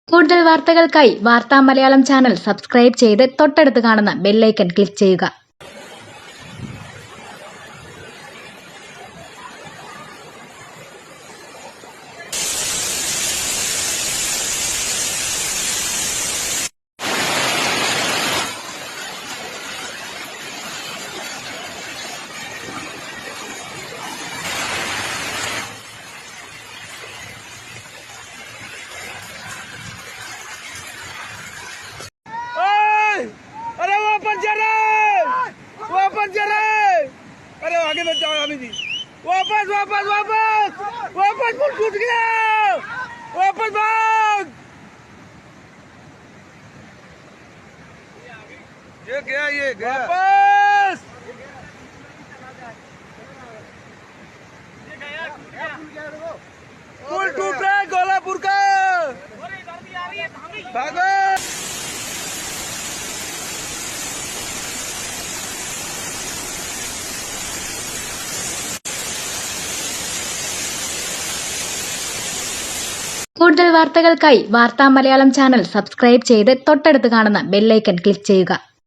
കൂടുതൽ വാർത്തകൾക്കായി വാർത്താ മലയാളം ചാനൽ സബ്സ്ക്രൈബ് ചെയ്ത് തൊട്ടടുത്ത് കാണുന്ന ബെൽ ഐക്കൺ ക്ലിക്ക് ചെയ്യുക. अरे आगे मत जाओ अभी जी. वापस वापस वापस वापस पुल टूट गया. वापस भाग. ये गया वापस. पुल टूट रहा है गोलापुर का. भागो. കൂടുതൽ വാർത്തകൾക്കായി വാർത്താ മലയാളം ചാനൽ സബ്സ്ക്രൈബ് ചെയ്ത് തൊട്ടടുത്ത് കാണുന്ന ബെൽ ഐക്കൺ ക്ലിക്ക് ചെയ്യുക.